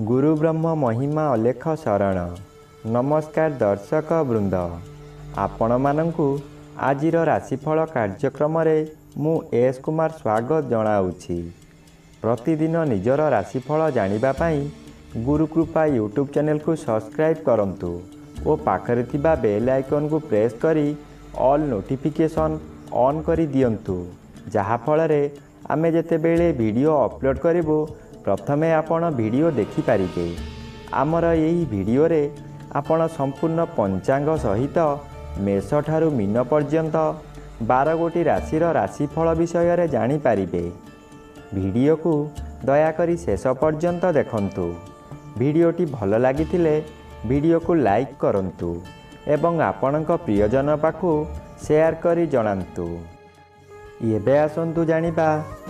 गुरु ब्रह्म महिमा अलेख शरण। नमस्कार दर्शक वृंद, आपण मानंकु आजिर राशिफल कार्यक्रम मु एस कुमार स्वागत जनाऊँगी। प्रतिदिन निजर राशिफल जानिबा पाई गुरुकृपा यूट्यूब चैनल को सब्सक्राइब करंतु और पाखरे थिबा बेल आइकन को प्रेस करी ऑल नोटिफिकेशन ऑन करी दियंतु, जहा फलरे आमे जेतेबेले वीडियो अपलोड करिवो प्रथमे आपण वीडियो देखि पारिबे। आमर यही वीडियो रे आपण संपूर्ण पंचांग सहित मेष ठारू मीन पर्यंत 12 गोटी राशिर राशिफल विषय रे जानि पारिबे। वीडियो को दयाकरी शेष पर्यंत देखंतु। वीडियोटी भल लागिथिले वीडियो को लाइक करंतु एवं आपणक प्रियजन पाखु शेयर करी जणांतु। एबे आसंतु जानिबा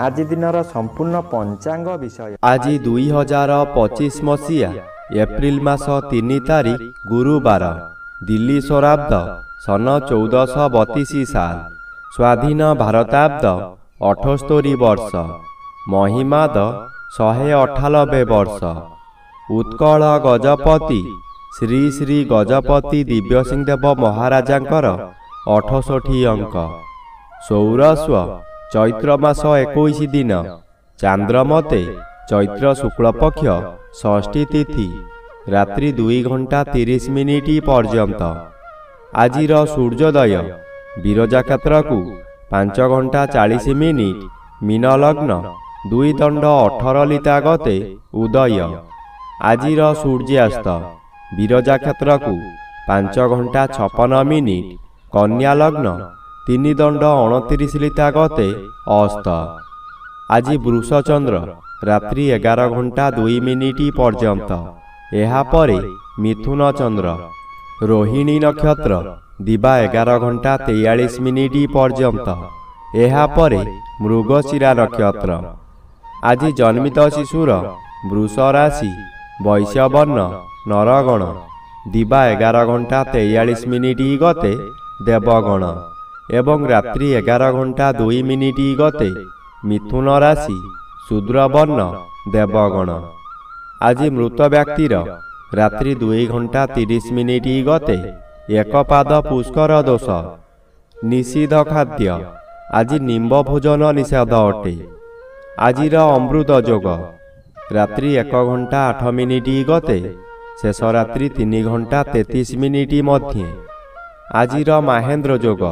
आज दिनर संपूर्ण पंचांग विषय। आज 2025 मसीहा एप्रिल मास 3 तारिख गुरुवार, दिल्ली स्वराब्द सन 1432 साल, स्वाधीन भारताब्द 78 वर्ष, महिमाद 198 वर्ष। उत्कल गजपति श्री श्री गजपति दिव्यसिंहदेव महाराजांकर 68 अंक। सौरस्व चैत्र मास 21 दिन, चांद्रमते चैत्र शुक्लपक्ष षष्ठी तिथि रात्रि 2 घंटा 30 मिनिट पर्यंत। आजिर सूर्योदय विरजा क्षेत्र को 5 घंटा 40 मिनिट, मीन लग्न 2 दंड 18 लिता गते उदय। आजिर सूर्यास्त विरजा क्षेत्र को 5 घंटा 56 मिनिट, कन्या लग्न 3 दंड 29 लिता गते अस्त। आज वृष चंद्र रात्रि 11 घंटा 2 मिनिट पर्यंत। एहा परे मिथुन चंद्र, रोहिणी नक्षत्र दिबा 11 घंटा 43 मिनिट पर्यंत। एहा परे मृगशिरा नक्षत्र। आज जन्मित शिशुर वृष राशि, वैश्य वर्ण, नरगण दिबा 11 घंटा 43 मिनिट गते देवगण एवं रात्रि 11 घंटा 2 मिनिट गते मिथुन राशि, शूद्र वर्ण, देवगण। आज मृत व्यक्तिर रात्रि 2 घंटा 30 मिनिट गते एकपाद पुष्कर दोष। निषिद्ध खाद्य आज निम्ब भोजन निषेध अटे। आजिर अमृत जोग रात्रि 1 घंटा 8 मिनिट गते शेष रात्रि 3 घंटा 33 मिनिट मध्य। आजिर महेंद्र जोग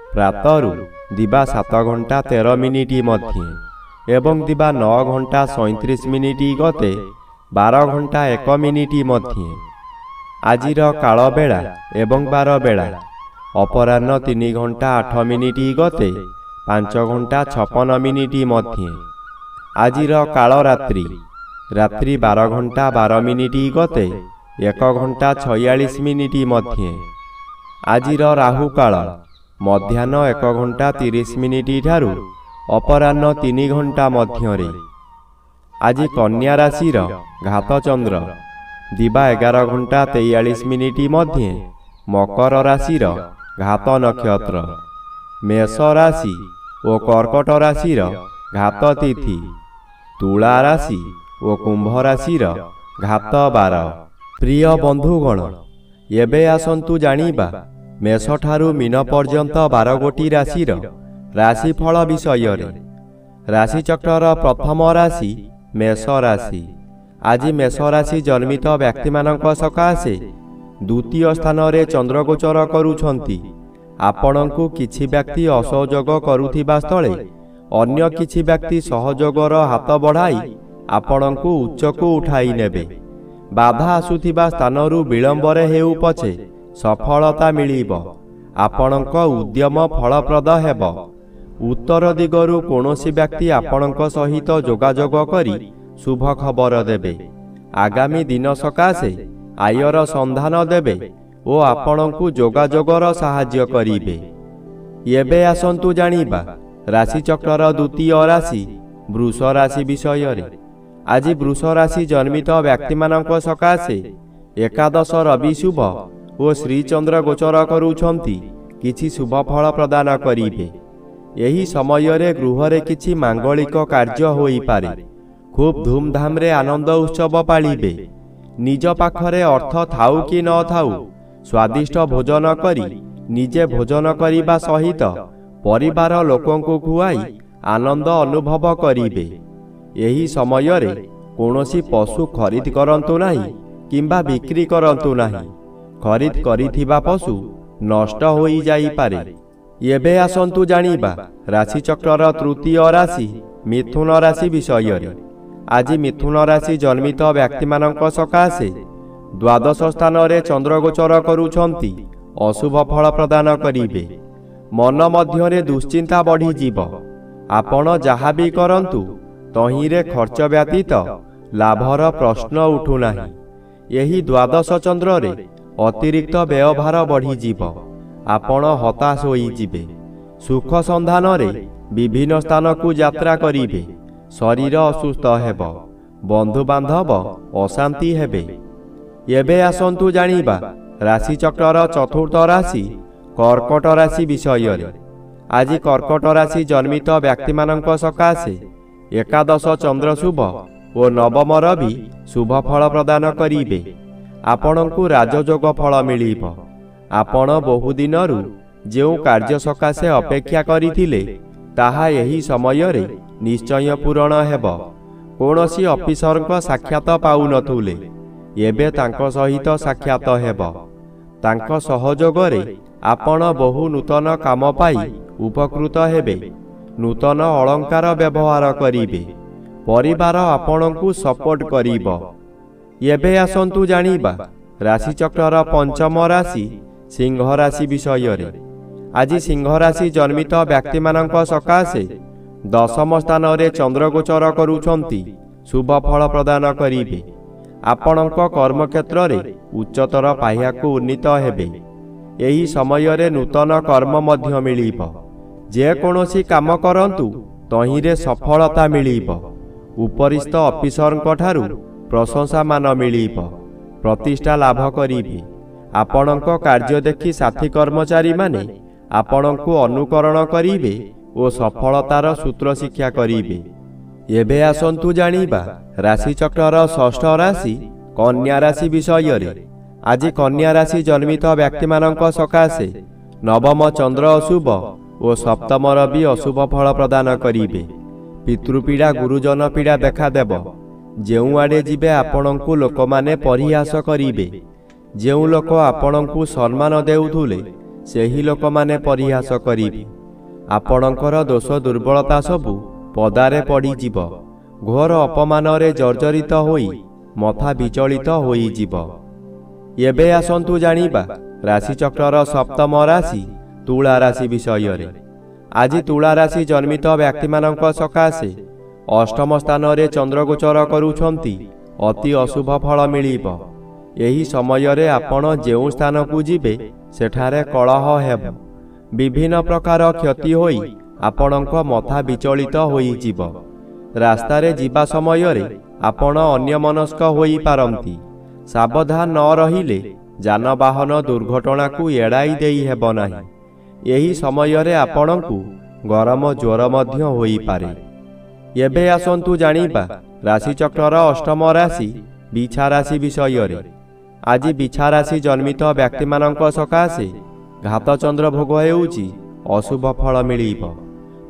प्रातरु दिबा 7 घंटा 13 मिनिट मध्य एवं दिबा 9 घंटा 37 मिनिट गते 12 घंटा 1 मिनिट मध्य। आजिर काल बेला एवं 12 बेला अपराह्न 3 घंटा 8 मिनिट गते 5 घंटा 56 मिनिट मध्य। आजिर काल रात्रि रात्रि 12 घंटा 12 मिनिट गते 1 घंटा 46 मिनिट मध्य। आजिर राहु काल मध्याह्न 1 घंटा 30 मिनिट ठारू अपराह्न 3 घंटा मध्य। आज कन्या राशिर घात चंद्र दिबा 11 घंटा 43 मिनिट मध्य, मकर राशिर घात नक्षत्र। मेष राशि और कर्कट राशिर घात तिथि, तुला राशि और कुंभ राशिर घात 12। प्रिय बंधुगण, एबे आसंतु जानिबा मेष ठारू मीन पर्यंत 12 गोटी राशिर राशिफल विषय रे। राशि चक्रर प्रथम राशि मेष राशि। आज मेष राशि जन्मित व्यक्ति मानक सकाशे द्वितीय स्थान रे चंद्र गोचर करूछंती। आपणंकु किछि व्यक्ति असहयोग करुथिबा स्थले अन्य किछि व्यक्ति सहयोगर हाथ बढ़ाई आपणंकु उच्चकु उठाई नेबे। बाधा आसुथिबा स्थानरु विलंबरे हेउ पछे सफलता मिलिब। आपणक उद्यम फलप्रद हेब। उत्तर दिगरु कोनोसी व्यक्ति आपणक सहित जोगाजोग करी शुभ खबर देबे। आगामी दिन सकाशे आयर संधान देबे ओ आपणकु जोगाजोगर साहाय्य करिबे। एबे आसंतु जानिबा राशि चक्रर द्वितीय राशि वृष राशि विषय रे। आज वृष राशि जन्मित व्यक्ति मानक सकाशे एकादश रवि शुभ ओ श्रीचंद्र गोचर करूछंती किछि शुभ फल प्रदान करिबे। एही समय रे गृह रे किछि मांगलिक कार्य होई पारे। ଖୁବ୍ ଧୁମ୍‌ଧାମ୍‌ରେ ଆନନ୍ଦ ଉତ୍ସବ ପାଳିବେ। ନିଜ ପାଖରେ ଅର୍ଥ ଥାଉ କି ନ ଥାଉ ସ୍ୱାଦିଷ୍ଟ ଭୋଜନ କରି ନିଜେ ଭୋଜନ କରିବା ସହିତ ପରିବାର ଲୋକଙ୍କୁ ଖୁଆଇ ଆନନ୍ଦ ଅନୁଭବ କରିବେ। ଏହି ସମୟରେ କୌଣସି ପଶୁ ଖରିଦ କରନ୍ତୁ ନାହିଁ କିମ୍ବା ବିକ୍ରି କରନ୍ତୁ ନାହିଁ। ଖରିଦ କରିଥିବା ପଶୁ ନଷ୍ଟ ହୋଇଯାଇପାରେ। ଏବେ ଆସନ୍ତୁ ଜାଣିବା ରାଶିଚକ୍ରର ତୃତୀୟ ରାଶି ମିଥୁନ ରାଶି ବିଷୟରେ। ଆଜି ମିଥୁନ ରାଶି ଜନ୍ମିତ ବ୍ୟକ୍ତିମାନଙ୍କ ସକାଶେ ଦ୍ୱାଦଶ ସ୍ଥାନରେ ଚନ୍ଦ୍ରଗୋଚର କରୁଛନ୍ତି ଅଶୁଭ ଫଳ ପ୍ରଦାନ କରିବେ। ମନ ମଧ୍ୟରେ ଦୁଶ୍ଚିନ୍ତା ବଢ଼ିଯିବ। ଆପଣ ଯାହା ବି କରନ୍ତୁ ତହିଁରେ ଖର୍ଚ୍ଚ ବ୍ୟତୀତ ଲାଭର ପ୍ରଶ୍ନ ଉଠୁନାହିଁ। ଏହି ଦ୍ୱାଦଶ ଚନ୍ଦ୍ରରେ ଅତିରିକ୍ତ ବ୍ୟୟଭାର ବଢ଼ିଯିବ। ଆପଣ ହତାଶ ହୋଇଯିବେ। ସୁଖ ସନ୍ଧାନରେ ବିଭିନ୍ନ ସ୍ଥାନକୁ ଯାତ୍ରା କରିବେ। ଶରୀର ଅସୁସ୍ଥ ହେବ। ବନ୍ଧୁବାନ୍ଧବ ଅଶାନ୍ତି ହେବେ। ଏବେ ଆସନ୍ତୁ ଜାଣିବା ରାଶିଚକ୍ରର ଚତୁର୍ଥ ରାଶି କର୍କଟ ରାଶି ବିଷୟରେ। ଆଜି କର୍କଟ ରାଶି ଜନ୍ମିତ ବ୍ୟକ୍ତିମାନଙ୍କ ସକାଶେ ଏକାଦଶ ଚନ୍ଦ୍ର ଶୁଭ ଓ ନବମ ରବି ଶୁଭ ଫଳ ପ୍ରଦାନ କରିବେ। ଆପଣଙ୍କୁ ରାଜଯୋଗ ଫଳ ମିଳିବ। ଆପଣ ବହୁଦିନରୁ ଯେଉଁ କାର୍ଯ୍ୟ ସକାଶେ ଅପେକ୍ଷା କରିଥିଲେ ତାହା ଏହି ସମୟରେ ନିଶ୍ଚୟ ପୂରଣ ହେବ। କୌଣସି ଅଫିସରଙ୍କ ସାକ୍ଷାତ ପାଉନଥିଲେ, ଏବେ ତାଙ୍କ ସହିତ ସାକ୍ଷାତ ହେବ। ତାଙ୍କ ସହଯୋଗରେ ଆପଣ ବହୁ ନୂତନ କାମ ପାଇ ଉପକୃତ ହେବେ। ନୂତନ ଅଳଙ୍କାର ବ୍ୟବହାର କରିବେ। ପରିବାର ଆପଣଙ୍କୁ ସପୋର୍ଟ କରିବ। ଏବେ ଆସନ୍ତୁ ଜାଣିବା ରାଶିଚକ୍ରର ପଞ୍ଚମ ରାଶି ସିଂହ ରାଶି ବିଷୟରେ। ଆଜି ସିଂହ ରାଶି ଜନ୍ମିତ ବ୍ୟକ୍ତିମାନଙ୍କ ସକାଶେ ଦଶମ ସ୍ଥାନରେ ଚନ୍ଦ୍ରଗୋଚର କରୁଛନ୍ତି ଶୁଭ ଫଳ ପ୍ରଦାନ କରିବେ। ଆପଣଙ୍କ କର୍ମକ୍ଷେତ୍ରରେ ଉଚ୍ଚତର ପାହ୍ୟାକୁ ଉନ୍ନୀତ ହେବେ। ଏହି ସମୟରେ ନୂତନ କର୍ମ ମଧ୍ୟ ମିଳିବ। ଯେକୌଣସି କାମ କରନ୍ତୁ ତହିଁରେ ସଫଳତା ମିଳିବ। ଉପରିସ୍ଥ ଅଫିସରଙ୍କ ଠାରୁ ପ୍ରଶଂସାମାନ ମିଳିବ। ପ୍ରତିଷ୍ଠା ଲାଭ କରିବେ। ଆପଣଙ୍କ କାର୍ଯ୍ୟ ଦେଖି ସାଥୀ କର୍ମଚାରୀମାନେ ଆପଣଙ୍କୁ ଅନୁକରଣ କରିବେ ଓ ସଫଳତାର ସୂତ୍ର ଶିକ୍ଷା କରିବେ। ଏବେ ଆସନ୍ତୁ ଜାଣିବା ରାଶିଚକ୍ରର ଷଷ୍ଠ ରାଶି କନ୍ୟା ରାଶି ବିଷୟରେ। ଆଜି କନ୍ୟା ରାଶି ଜନ୍ମିତ ବ୍ୟକ୍ତିମାନଙ୍କ ସକାଶେ ନବମ ଚନ୍ଦ୍ର ଅଶୁଭ ଓ ସପ୍ତମ ରବି ଅଶୁଭ ଫଳ ପ୍ରଦାନ କରିବେ। ପିତୃପୀଡ଼ା ଗୁରୁଜନ ପୀଡ଼ା ଦେଖାଦେବ। ଯେଉଁଆଡ଼େ ଯିବେ ଆପଣଙ୍କୁ ଲୋକମାନେ ପରିହାସ କରିବେ। ଯେଉଁ ଲୋକ ଆପଣଙ୍କୁ ସମ୍ମାନ ଦେଉଥିଲେ ସେହି ଲୋକମାନେ ପରିହାସ କରିବେ। ଆପଣଙ୍କର ଦୋଷ ଦୁର୍ବଳତା ସବୁ ପଦାରେ ପଡ଼ିଯିବ। ଘୋର ଅପମାନରେ ଜର୍ଜରିତ ହୋଇ ମଥା ବିଚଳିତ ହୋଇଯିବ। ଏବେ ଆସନ୍ତୁ ଜାଣିବା ରାଶିଚକ୍ରର ସପ୍ତମ ରାଶି ତୁଳା ରାଶି ବିଷୟରେ। ଆଜି ତୁଳା ରାଶି ଜନ୍ମିତ ବ୍ୟକ୍ତିମାନଙ୍କ ସକାଶେ ଅଷ୍ଟମ ସ୍ଥାନରେ ଚନ୍ଦ୍ରଗୋଚର କରୁଛନ୍ତି ଅତି ଅଶୁଭ ଫଳ ମିଳିବ। ଏହି ସମୟରେ ଆପଣ ଯେଉଁ ସ୍ଥାନକୁ ଯିବେ ସେଠାରେ କଳହ ହେବ। ବିଭିନ୍ନ ପ୍ରକାର କ୍ଷତି ହୋଇ ଆପଣଙ୍କ ମଥା ବିଚଳିତ ହୋଇଯିବ। ରାସ୍ତାରେ ଯିବା ସମୟରେ ଆପଣ ଅନ୍ୟମନସ୍କ ହୋଇପାରନ୍ତି। ସାବଧାନ ନ ରହିଲେ ଯାନବାହନ ଦୁର୍ଘଟଣାକୁ ଏଡ଼ାଇ ଦେଇ ହେବ ନାହିଁ। ଏହି ସମୟରେ ଆପଣଙ୍କୁ ଗରମ ଜ୍ୱର ମଧ୍ୟ ହୋଇପାରେ। ଏବେ ଆସନ୍ତୁ ଜାଣିବା ରାଶିଚକ୍ରର ଅଷ୍ଟମ ରାଶି ବିଛା ରାଶି ବିଷୟରେ। ଆଜି ବିଛା ରାଶି ଜନ୍ମିତ ବ୍ୟକ୍ତିମାନଙ୍କ ସକାଶେ ଘାତଚନ୍ଦ୍ର ଭୋଗ ହେଉଛି ଅଶୁଭ ଫଳ ମିଳିବ।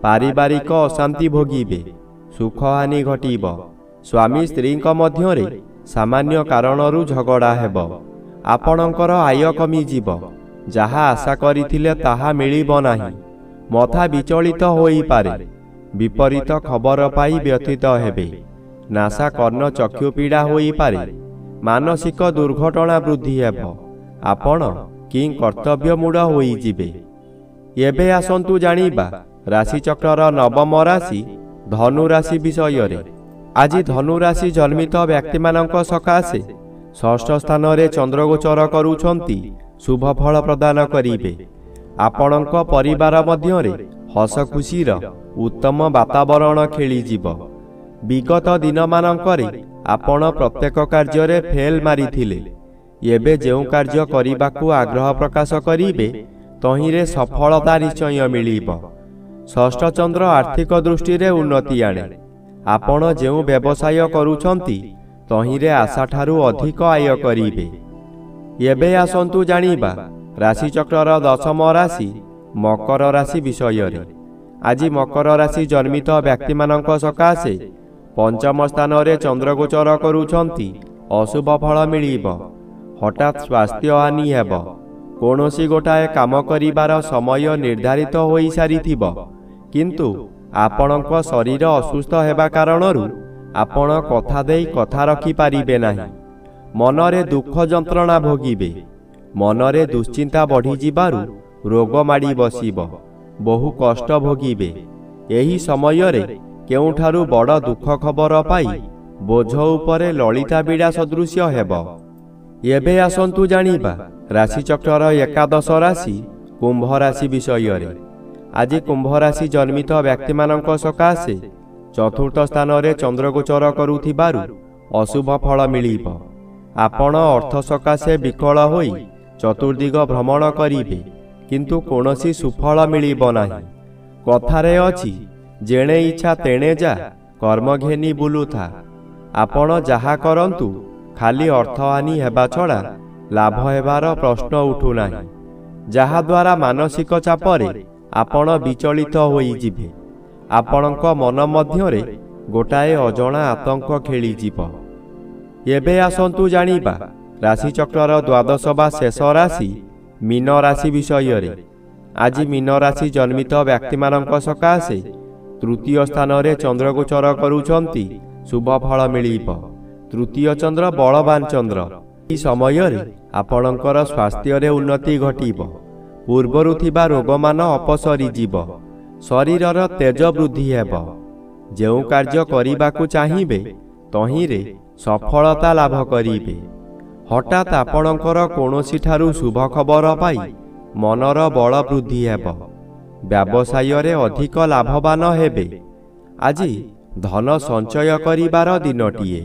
ପାରିବାରିକ ଅଶାନ୍ତି ଭୋଗିବେ। ସୁଖହାନି ଘଟିବ। ସ୍ୱାମୀ ସ୍ତ୍ରୀଙ୍କ ମଧ୍ୟରେ ସାମାନ୍ୟ କାରଣରୁ ଝଗଡ଼ା ହେବ। ଆପଣଙ୍କର ଆୟ କମିଯିବ। ଯାହା ଆଶା କରିଥିଲେ ତାହା ମିଳିବ ନାହିଁ। ମଥା ବିଚଳିତ ହୋଇପାରେ। ବିପରୀତ ଖବର ପାଇ ବ୍ୟଥିତ ହେବେ। ନାସା କର୍ଣ୍ଣ ଚକ୍ଷୁ ପୀଡ଼ା ହୋଇପାରେ। ମାନସିକ ଦୁର୍ଘଟଣା ବୃଦ୍ଧି ହେବ। ଆପଣ କି କର୍ତ୍ତବ୍ୟମୂଢ଼ ହୋଇଯିବେ। ଏବେ ଆସନ୍ତୁ ଜାଣିବା ରାଶିଚକ୍ରର ନବମ ରାଶି ଧନୁ ରାଶି ବିଷୟରେ। ଆଜି ଧନୁ ରାଶି ଜନ୍ମିତ ବ୍ୟକ୍ତିମାନଙ୍କ ସକାଶେ ଷଷ୍ଠ ସ୍ଥାନରେ ଚନ୍ଦ୍ରଗୋଚର କରୁଛନ୍ତି ଶୁଭ ଫଳ ପ୍ରଦାନ କରିବେ। ଆପଣଙ୍କ ପରିବାର ମଧ୍ୟରେ ହସ ଖୁସିର ଉତ୍ତମ ବାତାବରଣ ଖେଳିଯିବ। ବିଗତ ଦିନମାନଙ୍କରେ ଆପଣ ପ୍ରତ୍ୟେକ କାର୍ଯ୍ୟରେ ଫେଲ ମାରିଥିଲେ। ଏବେ ଯେଉଁ କାର୍ଯ୍ୟ କରିବାକୁ ଆଗ୍ରହ ପ୍ରକାଶ କରିବେ ତହିଁରେ ସଫଳତା ନିଶ୍ଚୟ ମିଳିବ। ଷଷ୍ଠ ଚନ୍ଦ୍ର ଆର୍ଥିକ ଦୃଷ୍ଟିରେ ଉନ୍ନତି ଆଣେ। ଆପଣ ଯେଉଁ ବ୍ୟବସାୟ କରୁଛନ୍ତି ତହିଁରେ ଆଶାଠାରୁ ଅଧିକ ଆୟ କରିବେ। ଏବେ ଆସନ୍ତୁ ଜାଣିବା ରାଶିଚକ୍ରର ଦଶମ ରାଶି ମକର ରାଶି ବିଷୟରେ। ଆଜି ମକର ରାଶି ଜନ୍ମିତ ବ୍ୟକ୍ତିମାନଙ୍କ ସକାଶେ ପଞ୍ଚମ ସ୍ଥାନରେ ଚନ୍ଦ୍ରଗୋଚର କରୁଛନ୍ତି। ଅଶୁଭ ଫଳ ମିଳିବ। ହଠାତ୍ ସ୍ୱାସ୍ଥ୍ୟ ହାନି ହେବ। କୌଣସି ଗୋଟାଏ କାମ କରିବାର ସମୟ ନିର୍ଦ୍ଧାରିତ ହୋଇସାରିଥିବ, କିନ୍ତୁ ଆପଣଙ୍କ ଶରୀର ଅସୁସ୍ଥ ହେବା କାରଣରୁ ଆପଣ କଥା ଦେଇ କଥା ରଖିପାରିବେ ନାହିଁ। ମନରେ ଦୁଃଖ ଯନ୍ତ୍ରଣା ଭୋଗିବେ। ମନରେ ଦୁଶ୍ଚିନ୍ତା ବଢ଼ିଯିବାରୁ ରୋଗ ମାଡ଼ି ବସିବ। ବହୁ କଷ୍ଟ ଭୋଗିବେ। ଏହି ସମୟରେ କେଉଁଠାରୁ ବଡ଼ ଦୁଃଖ ଖବର ପାଇ ବୋଝ ଉପରେ ଲଳିତା ବିଡ଼ା ସଦୃଶ୍ୟ ହେବ। ଏବେ ଆସନ୍ତୁ ଜାଣିବା ରାଶିଚକ୍ରର ଏକାଦଶ ରାଶି କୁମ୍ଭ ରାଶି ବିଷୟରେ। ଆଜି କୁମ୍ଭ ରାଶି ଜନ୍ମିତ ବ୍ୟକ୍ତିମାନଙ୍କ ସକାଶେ ଚତୁର୍ଥ ସ୍ଥାନରେ ଚନ୍ଦ୍ରଗୋଚର କରୁଥିବାରୁ ଅଶୁଭ ଫଳ ମିଳିବ। ଆପଣ ଅର୍ଥ ସକାଶେ ବିକଳ ହୋଇ ଚତୁର୍ଦିଗ ଭ୍ରମଣ କରିବେ, କିନ୍ତୁ କୌଣସି ସୁଫଳ ମିଳିବ ନାହିଁ। କଥାରେ ଅଛି, ଯେଣେ ଇଚ୍ଛା ତେଣେ ଯା, କର୍ମ ଘେନି ବୁଲୁଥା। ଆପଣ ଯାହା କରନ୍ତୁ ଖାଲି ଅର୍ଥହାନି ହେବା ଛଡ଼ା ଲାଭ ହେବାର ପ୍ରଶ୍ନ ଉଠୁନାହିଁ, ଯାହାଦ୍ୱାରା ମାନସିକ ଚାପରେ ଆପଣ ବିଚଳିତ ହୋଇଯିବେ। ଆପଣଙ୍କ ମନ ମଧ୍ୟରେ ଗୋଟାଏ ଅଜଣା ଆତଙ୍କ ଖେଳିଯିବ। ଏବେ ଆସନ୍ତୁ ଜାଣିବା ରାଶିଚକ୍ରର ଦ୍ୱାଦଶ ବା ଶେଷ ରାଶି ମୀନ ରାଶି ବିଷୟରେ। ଆଜି ମୀନ ରାଶି ଜନ୍ମିତ ବ୍ୟକ୍ତିମାନଙ୍କ ସକାଶେ ତୃତୀୟ ସ୍ଥାନରେ ଚନ୍ଦ୍ରଗୋଚର କରୁଛନ୍ତି। ଶୁଭ ଫଳ ମିଳିବ। ତୃତୀୟ ଚନ୍ଦ୍ର ବଳବାନ ଚନ୍ଦ୍ର। ଏହି ସମୟରେ ଆପଣଙ୍କର ସ୍ୱାସ୍ଥ୍ୟରେ ଉନ୍ନତି ଘଟିବ। ପୂର୍ବରୁ ଥିବା ରୋଗମାନ ଅପସରିଯିବ। ଶରୀରର ତେଜ ବୃଦ୍ଧି ହେବ। ଯେଉଁ କାର୍ଯ୍ୟ କରିବାକୁ ଚାହିଁବେ ତହିଁରେ ସଫଳତା ଲାଭ କରିବେ। ହଠାତ୍ ଆପଣଙ୍କର କୌଣସିଠାରୁ ଶୁଭ ଖବର ପାଇ ମନର ବଳ ବୃଦ୍ଧି ହେବ। ବ୍ୟବସାୟରେ ଅଧିକ ଲାଭବାନ ହେବେ। ଆଜି ଧନ ସଞ୍ଚୟ କରିବାର ଦିନଟିଏ।